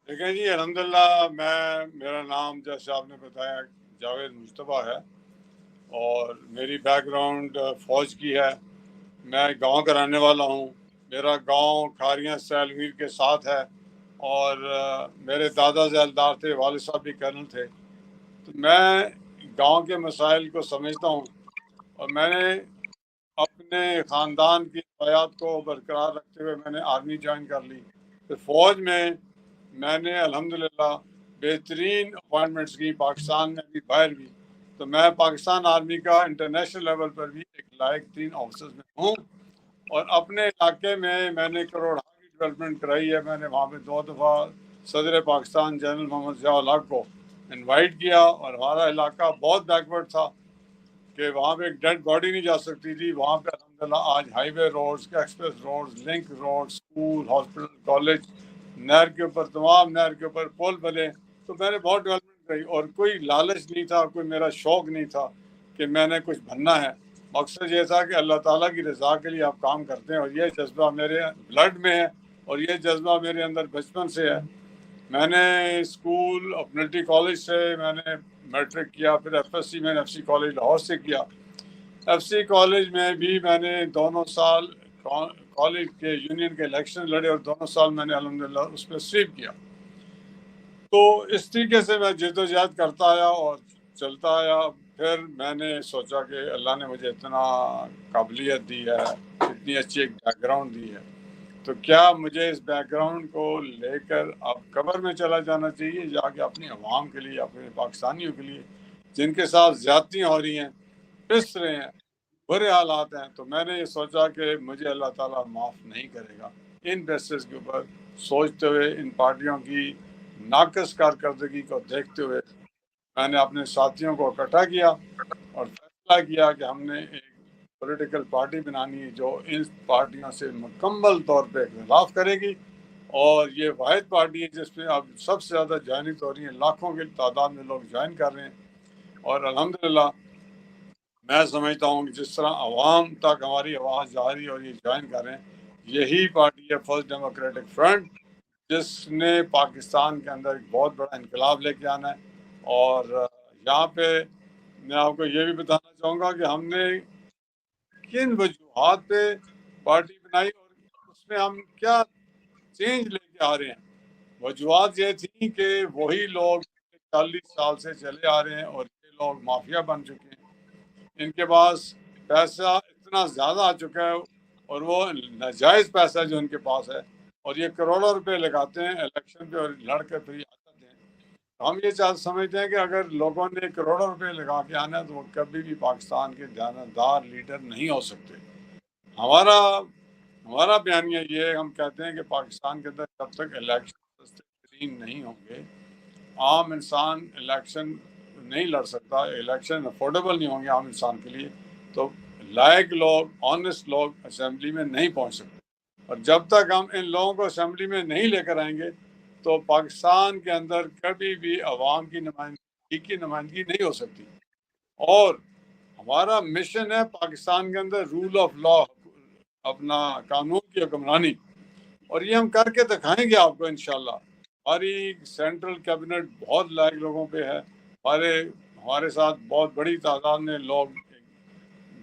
دیکھیں جی الحمدللہ میرا نام جیسے آپ نے بتایا جاوید مجتبیٰ ہے، اور میری بیک گراؤنڈ فوج کی ہے۔ میں گاؤں کا رہنے والا ہوں۔ میرا گاؤں کھاریاں سیل میر کے ساتھ ہے، اور میرے دادا ذیلدار تھے، والد صاحب بھی کرنل تھے۔ تو میں گاؤں کے مسائل کو سمجھتا ہوں، اور میں نے اپنے خاندان کی روایات کو برقرار رکھتے ہوئے میں نے آرمی جوائن کر لی۔ تو فوج میں نے الحمدللہ بہترین اپوائنٹمنٹس کی، پاکستان میں بھی باہر بھی۔ تو میں پاکستان آرمی کا انٹرنیشنل لیول پر بھی ایک لائق ترین آفیسر میں ہوں، اور اپنے علاقے میں نے کروڑا کی ڈیولپمنٹ کرائی ہے۔ میں نے وہاں پہ 2 دفعہ صدر پاکستان جنرل محمد ضیاء الحق کو انوائٹ کیا، اور ہمارا علاقہ بہت بیکورڈ تھا کہ وہاں پہ ایک ڈیڈ باڈی نہیں جا سکتی تھی۔ وہاں پہ الحمدللہ آج highway roads, express roads, link road, school, hospital, college, نہر کے اوپر، تمام نہر کے اوپر پل بنے۔ تو میں نے بہت ڈیولپمنٹ کری، اور کوئی لالچ نہیں تھا، کوئی میرا شوق نہیں تھا کہ میں نے کچھ بننا ہے۔ مقصد یہ تھا کہ اللہ تعالیٰ کی رضا کے لیے آپ کام کرتے ہیں، اور یہ جذبہ میرے بلڈ میں ہے، اور یہ جذبہ میرے اندر بچپن سے ہے۔ میں نے اسکول ملٹری کالج سے میں نے میٹرک کیا، پھر ایف ایس سی میں نے ایف سی کالج لاہور سے کیا۔ ایف سی کالج میں بھی میں نے دونوں سال کالج کے یونین کے الیکشن لڑے، اور دونوں سال میں نے الحمدللہ اس میں سویپ کیا۔ تو اس طریقے سے میں جد و جہد کرتا آیا اور چلتا آیا۔ پھر میں نے سوچا کہ اللہ نے مجھے اتنا قابلیت دی ہے، اتنی اچھی ایک بیک گراؤنڈ دی ہے، تو کیا مجھے اس بیک گراؤنڈ کو لے کر اب قبر میں چلا جانا چاہیے، جا کے اپنی عوام کے لیے، اپنے پاکستانیوں کے لیے جن کے ساتھ زیادتیاں ہو رہی ہیں، پس رہے ہیں، برے حالات ہیں۔ تو میں نے یہ سوچا کہ مجھے اللہ تعالیٰ معاف نہیں کرے گا۔ ان بیسس کے اوپر سوچتے ہوئے، ان پارٹیوں کی ناقص کارکردگی کو دیکھتے ہوئے، میں نے اپنے ساتھیوں کو اکٹھا کیا اور فیصلہ کیا کہ ہم نے ایک پولیٹیکل پارٹی بنانی ہے جو ان پارٹیوں سے مکمل طور پہ اختلاف کرے گی، اور یہ واحد پارٹی ہے جس میں اب سب سے زیادہ جوائننگ ہو رہی ہیں، لاکھوں کی تعداد میں لوگ جوائن کر رہے ہیں۔ اور الحمدللہ میں سمجھتا ہوں کہ جس طرح عوام تک ہماری آواز جا رہی ہے اور یہ جوائن کر رہے ہیں، یہی پارٹی ہے فرسٹ ڈیموکریٹک فرنٹ، جس نے پاکستان کے اندر ایک بہت بڑا انقلاب لے کے آنا ہے۔ اور یہاں پہ میں آپ کو یہ بھی بتانا چاہوں گا کہ ہم نے کن وجوہات پہ پارٹی بنائی، اور اس میں ہم کیا چینج لے کے آ رہے ہیں۔ وجوہات یہ تھیں کہ وہی لوگ 40 سال سے چلے آ رہے ہیں، اور یہ لوگ مافیا بن چکے ہیں، ان کے پاس پیسہ اتنا زیادہ آ چکا ہے، اور وہ ناجائز پیسہ جو ان کے پاس ہے، اور یہ کروڑوں روپے لگاتے ہیں الیکشن پہ اور لڑ کر پھر آ جاتے ہیں۔ ہم یہ سمجھتے ہیں کہ اگر لوگوں نے کروڑوں روپے لگا کے آنا ہے تو وہ کبھی بھی پاکستان کے دیانتدار لیڈر نہیں ہو سکتے۔ ہمارا بیانیہ یہ ہے، ہم کہتے ہیں کہ پاکستان کے اندر جب تک الیکشن سستے نہیں ہوں گے، عام انسان الیکشن نہیں لڑ سکتا، الیکشن افورڈیبل نہیں ہوں گے عام انسان کے لیے، تو لائق لوگ، آنیسٹ لوگ اسمبلی میں نہیں پہنچ سکتے۔ اور جب تک ہم ان لوگوں کو اسمبلی میں نہیں لے کر آئیں گے تو پاکستان کے اندر کبھی بھی عوام کی نمائندگی نہیں ہو سکتی۔ اور ہمارا مشن ہے پاکستان کے اندر رول آف لا، اپنا قانون کی حکمرانی، اور یہ ہم کر کے دکھائیں گے آپ کو انشاءاللہ۔ ہماری سینٹرل کیبنٹ بہت لائق لوگوں پہ ہے، ہمارے ساتھ بہت بڑی تعداد میں لوگ،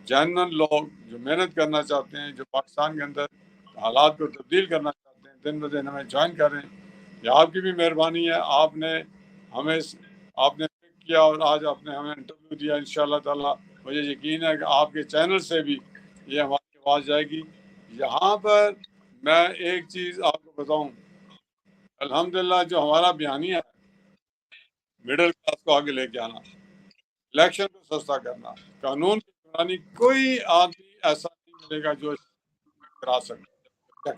جینون لوگ جو محنت کرنا چاہتے ہیں، جو پاکستان کے اندر حالات کو تبدیل کرنا چاہتے ہیں، دن بدن ہمیں جوائن کر رہے ہیں۔ یہ آپ کی بھی مہربانی ہے، آپ نے پک کیا، اور آج آپ نے ہمیں انٹرویو دیا۔ انشاءاللہ تعالی مجھے یقین ہے کہ آپ کے چینل سے بھی یہ ہماری آواز جائے گی۔ یہاں پر میں ایک چیز آپ کو بتاؤں، الحمدللہ جو ہمارا بیانیہ ہے، مڈل کلاس کو آگے لے کے آنا، الیکشن کو سستا کرنا، قانون کی حکمرانی، کوئی آدمی ایسا نہیں ملے گا جو اس کرا سکتا ہے۔